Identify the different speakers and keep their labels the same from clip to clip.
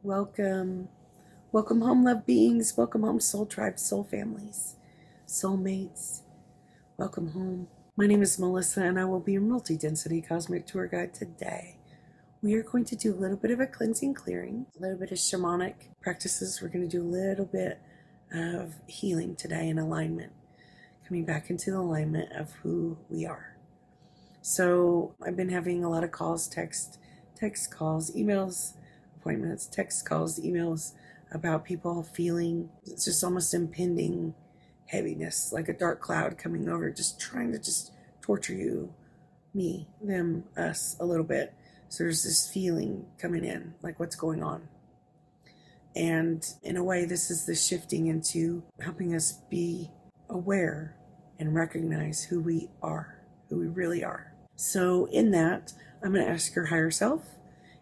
Speaker 1: Welcome. Welcome home, love beings. Welcome home, soul tribes, soul families, soulmates. Welcome home. My name is Melissa, and I will be your multi-density cosmic tour guide today. We are going to do a little bit of a cleansing, clearing, a little bit of shamanic practices. We're going to do a little bit of healing today in alignment, coming back into the alignment of who we are. So I've been having a lot of calls, text calls, emails, appointments, text calls, emails about people feeling it's just almost impending heaviness, like a dark cloud coming over, just trying to just torture you, me, them, us a little bit. So there's this feeling coming in, like what's going on. And in a way, this is the shifting into helping us be aware and recognize who we are, who we really are. So in that, I'm going to ask your higher self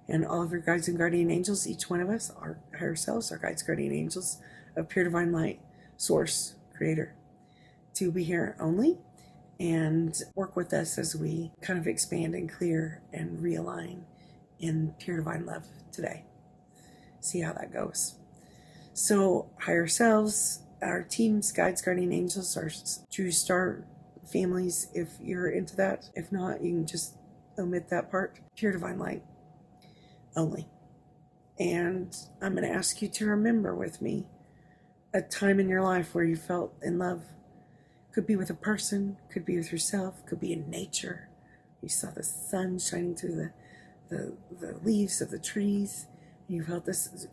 Speaker 1: and all of your guides and guardian angels, each one of us, our higher selves, our guides, guardian angels of pure divine light, source, creator, to be here only and work with us as we kind of expand and clear and realign in pure divine love today. See how that goes. So higher selves, our teams, guides, guardian angels, our true star families, if you're into that. If not, you can just omit that part. Pure divine light only. And I'm going to ask you to remember with me a time in your life where you felt in love. Could be with a person, could be with yourself, could be in nature. You saw the sun shining through the leaves of the trees, and you felt this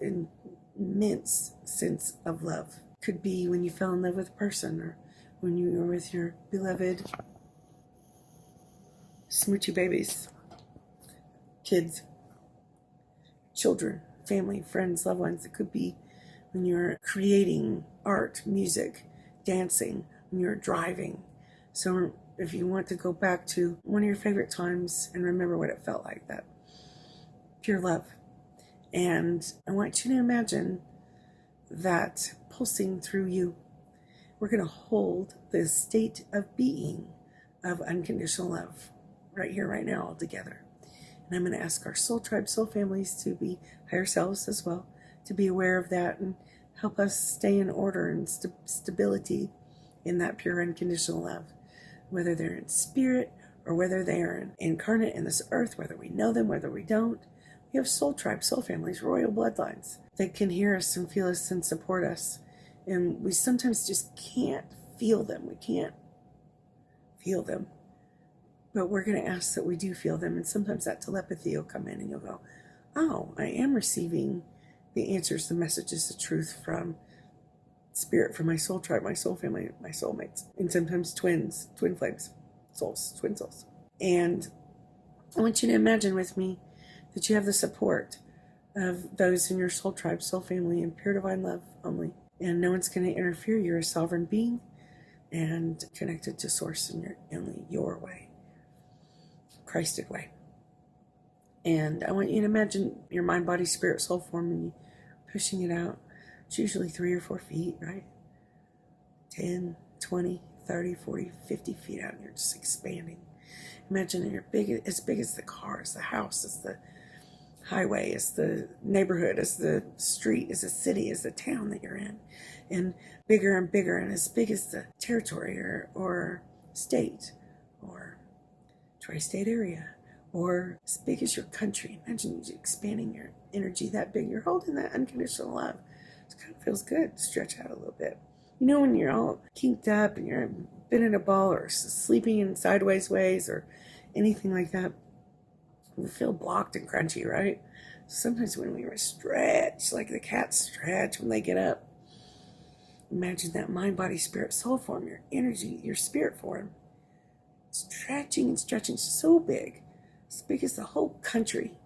Speaker 1: immense sense of love. Could be when you fell in love with a person, or when you were with your beloved smoochy babies, kids, children, family, friends, loved ones. It could be when you're creating art, music, dancing, when you're driving. So if you want to go back to one of your favorite times and remember what it felt like, that pure love. And I want you to imagine that pulsing through you. We're going to hold the state of being of unconditional love right here, right now, all together. And I'm going to ask our soul tribe, soul families to be higher selves as well, to be aware of that and help us stay in order and stability in that pure unconditional love, whether they're in spirit or whether they are incarnate in this earth, whether we know them, whether we don't. We have soul tribes, soul families, royal bloodlines that can hear us and feel us and support us. And we sometimes just can't feel them. We can't feel them. But we're going to ask that we do feel them. And sometimes that telepathy will come in and you'll go, oh, I am receiving the answers, the messages, the truth from spirit, from my soul tribe, my soul family, my soulmates. And sometimes twins, twin flames, souls, twin souls. And I want you to imagine with me that you have the support of those in your soul tribe, soul family, and pure divine love only. And no one's going to interfere. You're a sovereign being and connected to source in only your way. Christed way. And I want you to imagine your mind, body, spirit, soul form, and you pushing it out. It's usually 3 or 4 feet, right? 10, 20, 30, 40, 50 feet out, and you're just expanding. Imagine you're as big as the car, as the house, as the highway, as the neighborhood, as the street, as the city, as the town that you're in. And bigger, and as big as the territory or state or tri-state area, or as big as your country. Imagine you expanding your energy that big. You're holding that unconditional love. It kind of feels good to stretch out a little bit. You know, when you're all kinked up and you're been in a ball or sleeping in sideways ways or anything like that, we feel blocked and crunchy, right? Sometimes when we stretch, like the cats stretch when they get up, imagine that mind, body, spirit, soul form, your energy, your spirit form, stretching and stretching so big, as big as the whole country,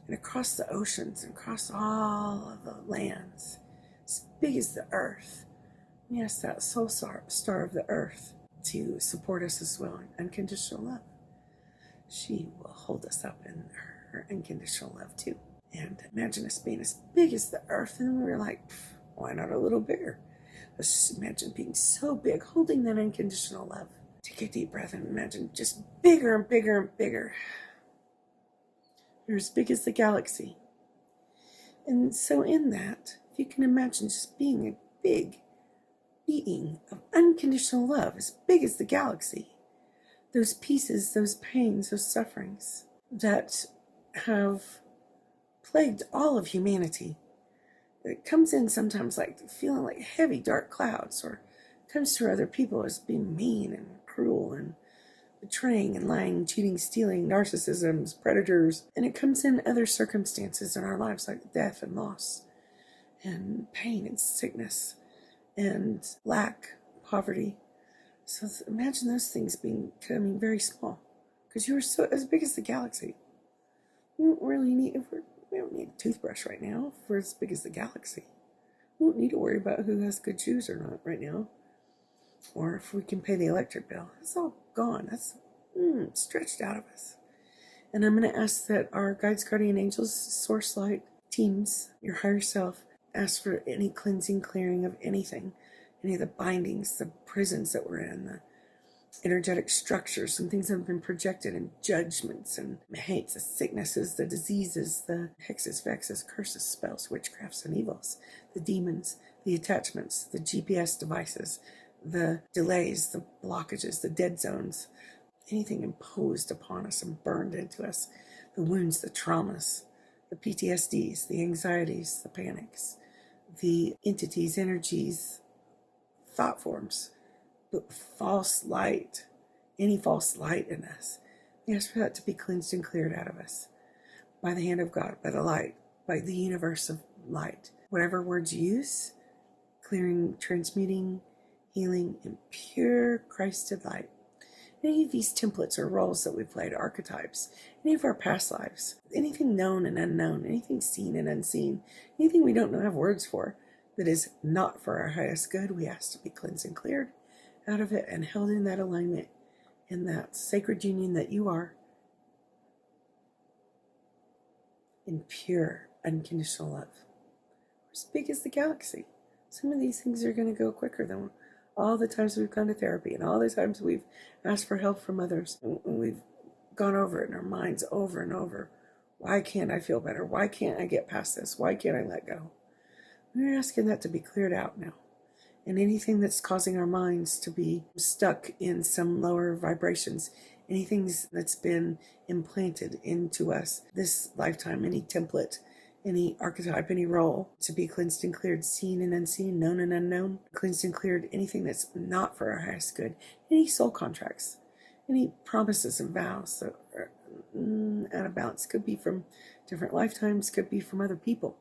Speaker 1: and across the oceans and across all of the lands, as big as the earth. Yes, that soul star of the earth to support us as well in unconditional love. She will hold us up in her unconditional love too. And imagine us being as big as the earth, and we were like, why not a little bigger? Let's just imagine being so big, holding that unconditional love. Take a deep breath and imagine just bigger and bigger and bigger. You're as big as the galaxy. And so in that, if you can imagine just being a big being of unconditional love, as big as the galaxy, those pieces, those pains, those sufferings that have plagued all of humanity. It comes in sometimes like feeling like heavy, dark clouds, or comes through other people as being mean and cruel and betraying and lying, cheating, stealing, narcissisms, predators. And it comes in other circumstances in our lives like death and loss and pain and sickness and lack, poverty. So imagine those things becoming very small, because you are so as big as the galaxy. We don't need a toothbrush right now if we're as big as the galaxy. We don't need to worry about who has good shoes or not right now, or if we can pay the electric bill. It's all gone. That's stretched out of us. And I'm going to ask that our guides, guardian angels, source light teams, your higher self, ask for any cleansing, clearing of anything, any of the bindings, the prisons that we're in, the energetic structures and things that have been projected, and judgments and hates, the sicknesses, the diseases, the hexes, vexes, curses, spells, witchcrafts, and evils, the demons, the attachments, the GPS devices, the delays, the blockages, the dead zones, anything imposed upon us and burned into us, the wounds, the traumas, the PTSDs, the anxieties, the panics, the entities, energies, thought forms, the false light, any false light in us. We ask for that to be cleansed and cleared out of us by the hand of God, by the light, by the universe of light. Whatever words you use, clearing, transmuting, healing in pure Christed light. Any of these templates or roles that we played, archetypes, any of our past lives, anything known and unknown, anything seen and unseen, anything we don't have words for that is not for our highest good, we ask to be cleansed and cleared out of it and held in that alignment, in that sacred union that you are, in pure, unconditional love. We're as big as the galaxy. Some of these things are going to go quicker than all the times we've gone to therapy and all the times we've asked for help from others. And we've gone over it in our minds over and over. Why can't I feel better? Why can't I get past this? Why can't I let go? We're asking that to be cleared out now. And anything that's causing our minds to be stuck in some lower vibrations, anything that's been implanted into us this lifetime, any template, any archetype, any role, to be cleansed and cleared, seen and unseen, known and unknown, cleansed and cleared, anything that's not for our highest good, any soul contracts, any promises and vows that are out of balance, could be from different lifetimes, could be from other people,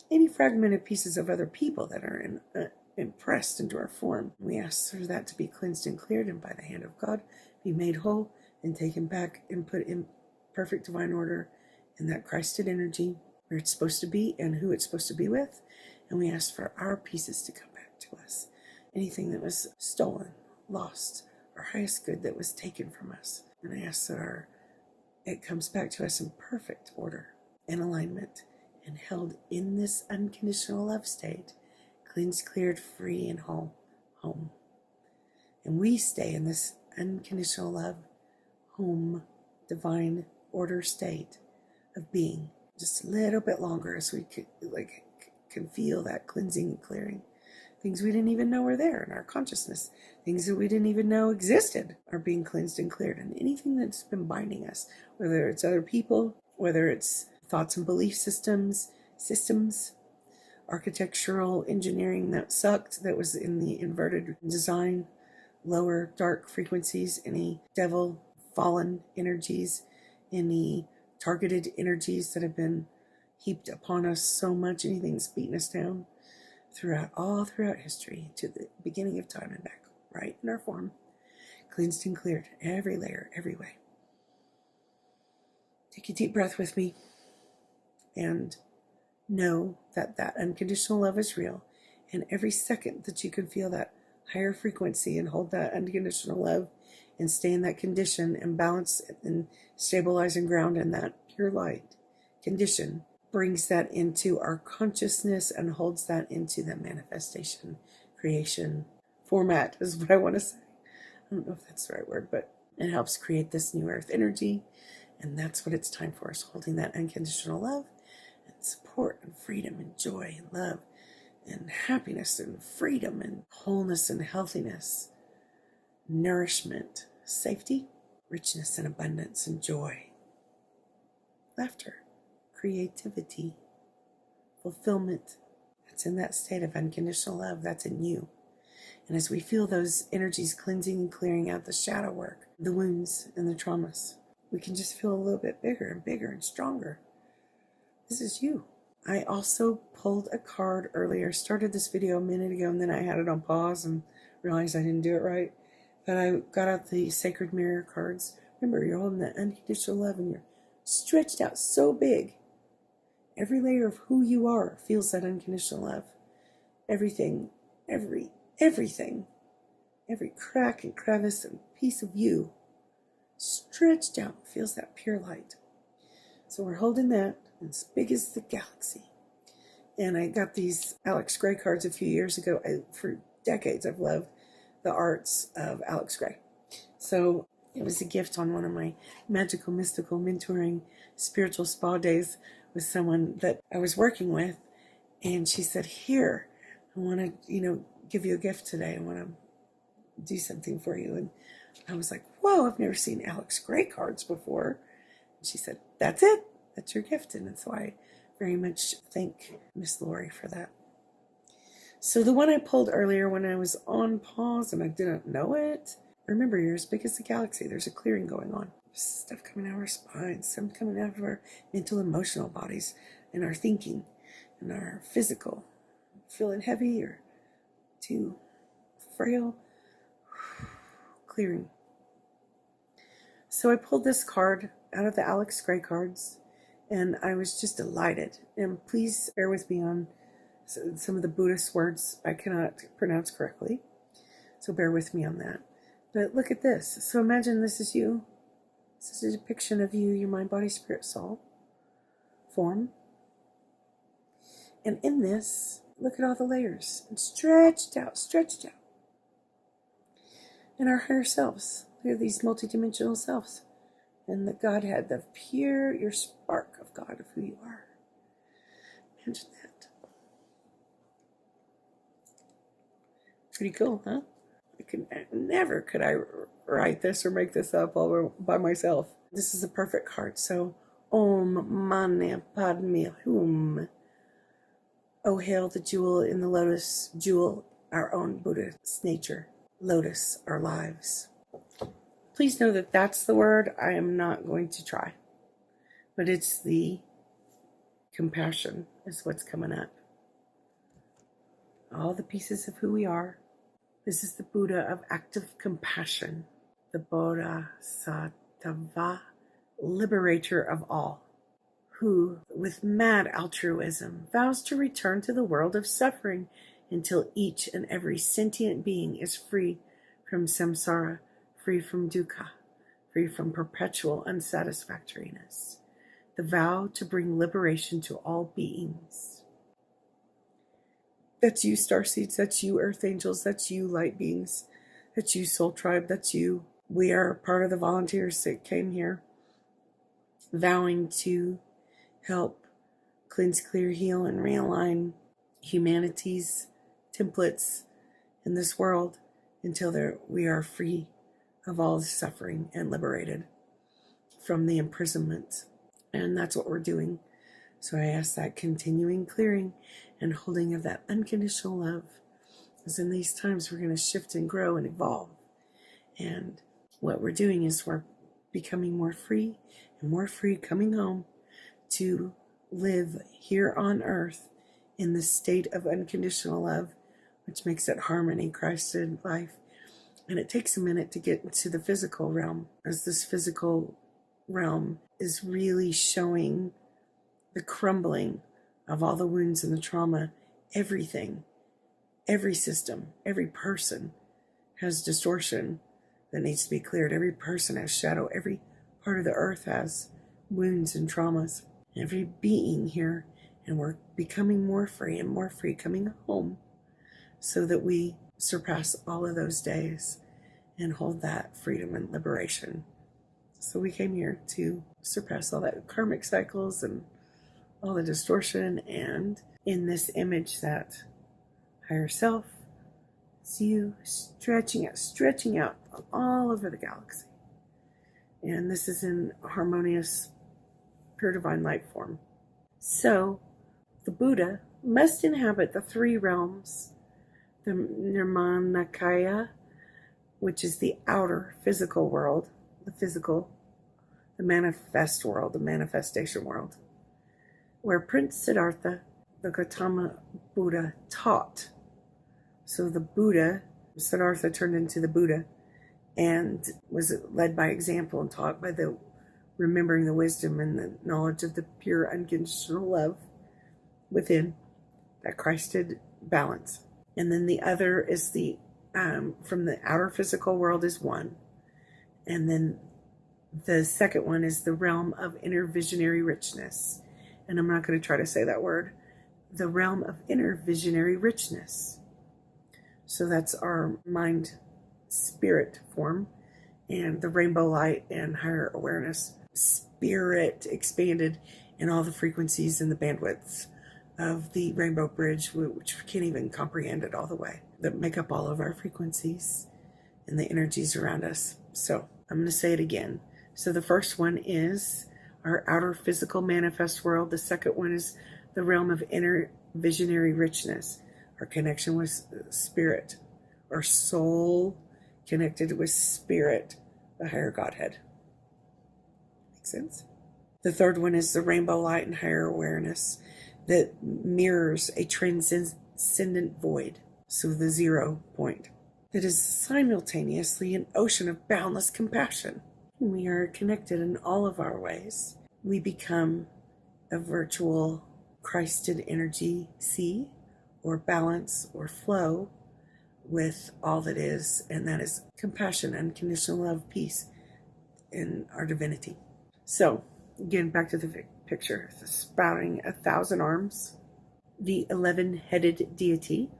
Speaker 1: any fragmented pieces of other people that are impressed into our form. We ask for that to be cleansed and cleared, and by the hand of God, be made whole and taken back and put in perfect divine order in that Christed energy, where it's supposed to be and who it's supposed to be with. And we ask for our pieces to come back to us. Anything that was stolen, lost, our highest good that was taken from us. And I ask that it comes back to us in perfect order and alignment and held in this unconditional love state, cleansed, cleared, free, and whole, home. And we stay in this unconditional love, home, divine order state of being just a little bit longer, as we can feel that cleansing and clearing. Things we didn't even know were there in our consciousness, things that we didn't even know existed, are being cleansed and cleared. And anything that's been binding us, whether it's other people, whether it's thoughts and belief systems, architectural engineering that sucked, that was in the inverted design, lower dark frequencies, any devil, fallen energies, any targeted energies that have been heaped upon us so much, anything that's beaten us down all throughout history to the beginning of time and back, right in our form, cleansed and cleared, every layer, every way. Take a deep breath with me and know that that unconditional love is real. And every second that you can feel that higher frequency and hold that unconditional love and stay in that condition and balance and stabilize and ground in that pure light condition, brings that into our consciousness and holds that into the manifestation, creation format is what I want to say. I don't know if that's the right word, but it helps create this new earth energy. And that's what it's time for us, holding that unconditional love and support support and freedom and joy and love and happiness and freedom and wholeness and healthiness, nourishment, safety, richness and abundance and joy, laughter, creativity, fulfillment. It's in that state of unconditional love. That's in you. And as we feel those energies cleansing and clearing out the shadow work, the wounds and the traumas, we can just feel a little bit bigger and stronger. This is you. I also pulled a card earlier, started this video a minute ago, and then I had it on pause and realized I didn't do it right. But I got out the sacred mirror cards. Remember, you're holding that unconditional love and you're stretched out so big. Every layer of who you are feels that unconditional love. Everything, everything, every crack and crevice and piece of you stretched out feels that pure light. So we're holding that as big as the galaxy. And I got these Alex Grey cards a few years ago. For decades I've loved the arts of Alex Grey. So it was a gift on one of my magical, mystical, mentoring, spiritual spa days with someone that I was working with. And she said, here, I want to, give you a gift today. I want to do something for you. And I was like, whoa, I've never seen Alex Grey cards before. And she said, that's it. That's your gift. And so I very much thank Miss Lori for that. So the one I pulled earlier when I was on pause and I didn't know it, remember, you're as big as the galaxy. There's a clearing going on. Stuff coming out of our spines, some coming out of our mental, emotional bodies, and our thinking, and our physical. Feeling heavy or too frail. Clearing. So I pulled this card out of the Alex Grey cards, and I was just delighted. And please bear with me on some of the Buddhist words I cannot pronounce correctly. So bear with me on that. But look at this. So imagine this is you. This is a depiction of you, your mind, body, spirit, soul form. And in this, look at all the layers. And stretched out. And our higher selves. Look at these multidimensional selves. And the Godhead, the pure, your spark of God, of who you are. Imagine that. Pretty cool, huh? Never could I write this or make this up all by myself. This is a perfect card. So, Om Mani Padme Hum. Oh, hail the jewel in the lotus, jewel, our own Buddha's nature. Lotus, our lives. Please know that that's the word I am not going to try. But it's the compassion is what's coming up. All the pieces of who we are. This is the Buddha of active compassion, the Bodhisattva, liberator of all, who, with mad altruism, vows to return to the world of suffering until each and every sentient being is free from samsara, free from dukkha, free from perpetual unsatisfactoriness. The vow to bring liberation to all beings. That's you, starseeds. That's you, earth angels. That's you, light beings. That's you, soul tribe. That's you. We are part of the volunteers that came here, vowing to help cleanse, clear, heal, and realign humanity's templates in this world until we are free of all the suffering and liberated from the imprisonment. And that's what we're doing. So I ask that continuing clearing and holding of that unconditional love. Because in these times we're going to shift and grow and evolve. And what we're doing is we're becoming more free and more free, coming home to live here on earth in the state of unconditional love, which makes it harmony, Christed life. And it takes a minute to get into the physical realm, as this physical realm is really showing the crumbling of all the wounds and the trauma. Everything, every system, every person has distortion that needs to be cleared. Every person has shadow. Every part of the earth has wounds and traumas. Every being here, and we're becoming more free and more free, coming home so that we surpass all of those days and hold that freedom and liberation. So we came here to surpass all that karmic cycles and all the distortion, and in this image that higher self is you stretching out all over the galaxy. And this is in harmonious, pure divine light form. So the Buddha must inhabit the three realms, the Nirmanakaya, which is the outer physical world, the manifest world, the manifestation world, where Prince Siddhartha, the Gautama Buddha, taught. So the Buddha, Siddhartha turned into the Buddha and was led by example and taught by the remembering the wisdom and the knowledge of the pure unconditional love within that Christed balance. And then the other is the from the outer physical world is one. And then the second one is the realm of inner visionary richness. And I'm not going to try to say that word. The realm of inner visionary richness. So that's our mind spirit form, and the rainbow light and higher awareness spirit expanded in all the frequencies and the bandwidths of the rainbow bridge, which we can't even comprehend it all the way, that make up all of our frequencies and the energies around us. So I'm going to say it again. So the first one is our outer physical manifest world. The second one is the realm of inner visionary richness, our connection with spirit, our soul connected with spirit, the higher Godhead. Make sense? The third one is the rainbow light and higher awareness that mirrors a transcendent void. So the 0 point. That is simultaneously an ocean of boundless compassion. We are connected in all of our ways. We become a virtual Christed energy sea or balance or flow with all that is, and that is compassion, unconditional love, peace, in our divinity. So, again, back to the picture, the sprouting 1,000 arms, the 11-headed deity,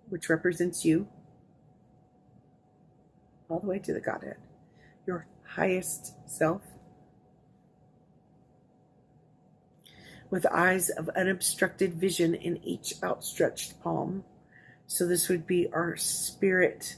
Speaker 1: which represents you, all the way to the Godhead, your highest self, with eyes of unobstructed vision in each outstretched palm. So this would be our spirit,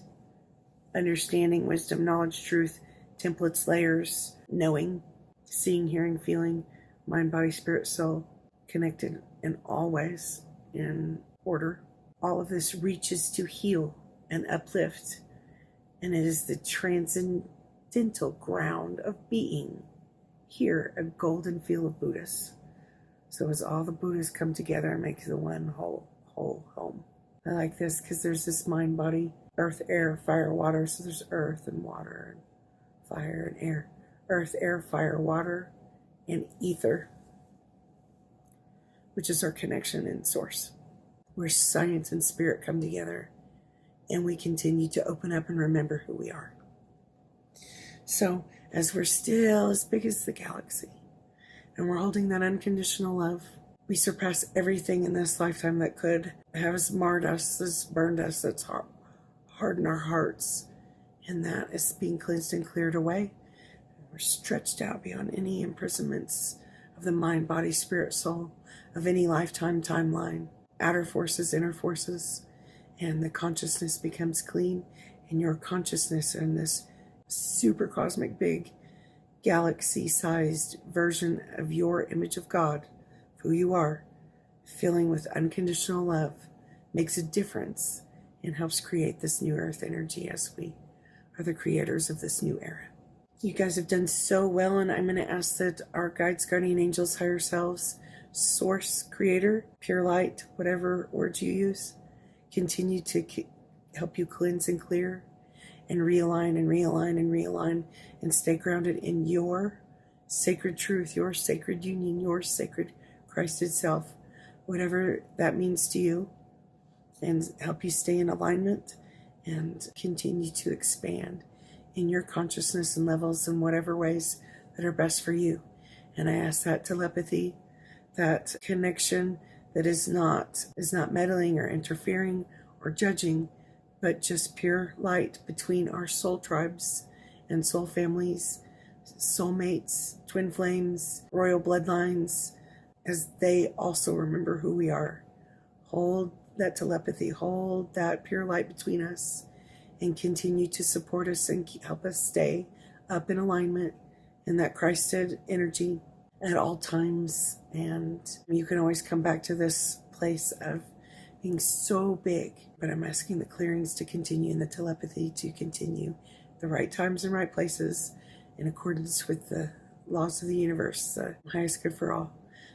Speaker 1: understanding, wisdom, knowledge, truth, templates, layers, knowing, seeing, hearing, feeling, mind, body, spirit, soul, connected in all ways, in order. All of this reaches to heal and uplift, and it is the transcendental ground of being. Here, a golden field of Buddhas. So as all the Buddhas come together and make the one whole home. I like this because there's this mind, body, earth, air, fire, water. So there's earth and water and fire and air. Earth, air, fire, water, and ether, which is our connection in source, where science and spirit come together and we continue to open up and remember who we are. So as we're still as big as the galaxy and we're holding that unconditional love, we surpass everything in this lifetime that could have marred us, that's burned us, that's hardened our hearts, and that is being cleansed and cleared away. We're stretched out beyond any imprisonments of the mind, body, spirit, soul, of any lifetime timeline, outer forces, inner forces, and the consciousness becomes clean, and your consciousness in this super cosmic big galaxy-sized version of your image of God, who you are, filling with unconditional love, makes a difference and helps create this new earth energy as we are the creators of this new era. You guys have done so well, and I'm going to ask that our guides, guardian angels, higher selves, source, creator, pure light, whatever words you use, continue to help you cleanse and clear and realign and realign and realign and stay grounded in your sacred truth, your sacred union, your sacred Christ itself, whatever that means to you, and help you stay in alignment and continue to expand in your consciousness and levels in whatever ways that are best for you. And I ask that telepathy, that connection that is not meddling or interfering or judging, but just pure light between our soul tribes and soul families, soulmates, twin flames, royal bloodlines, as they also remember who we are. Hold that telepathy, hold that pure light between us, and continue to support us and help us stay up in alignment in that Christed energy at all times. And you can always come back to this place of being so big, but I'm asking the clearings to continue and the telepathy to continue, the right times and right places in accordance with the laws of the universe, the highest good for all,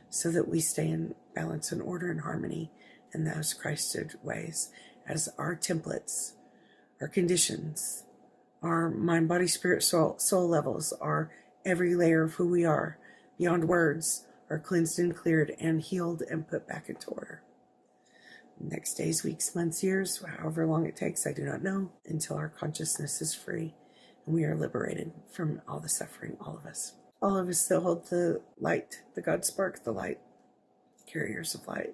Speaker 1: so that we stay in balance and order and harmony in those Christed ways as our templates, our conditions, our mind, body, spirit, soul levels, our every layer of who we are, beyond words, are cleansed and cleared and healed and put back into order. Next days, weeks, months, years, however long it takes, I do not know, until our consciousness is free and we are liberated from all the suffering, all of us. All of us that hold the light, the God spark, the light, carriers of light.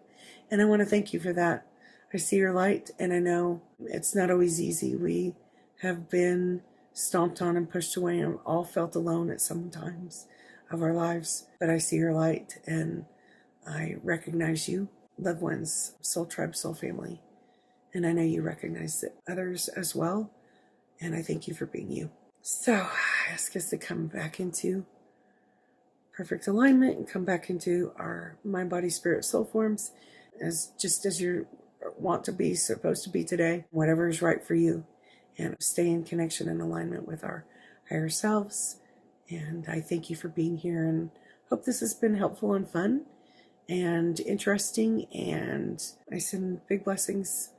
Speaker 1: And I want to thank you for that. I see your light, and I know it's not always easy. We have been stomped on and pushed away and all felt alone at some times of our lives. But I see your light, and I recognize you, loved ones, soul tribe, soul family. And I know you recognize others as well. And I thank you for being you. So I ask us to come back into perfect alignment and come back into our mind, body, spirit, soul forms, as just as you want to be, supposed to be today, whatever is right for you, and stay in connection and alignment with our higher selves. And I thank you for being here, and hope this has been helpful and fun and interesting. And I send big blessings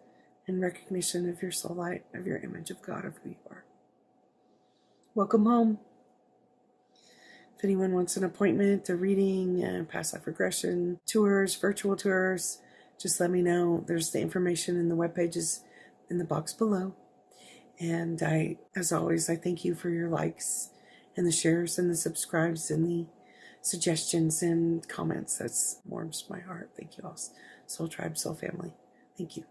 Speaker 1: and recognition of your soul light, of your image of God, of who you are. Welcome home. If anyone wants an appointment, a reading, past life regression, tours, virtual tours, just let me know. There's the information in the web pages in the box below. And as always, I thank you for your likes and the shares and the subscribes and the suggestions and comments. That warms my heart. Thank you all. Soul Tribe, Soul Family. Thank you.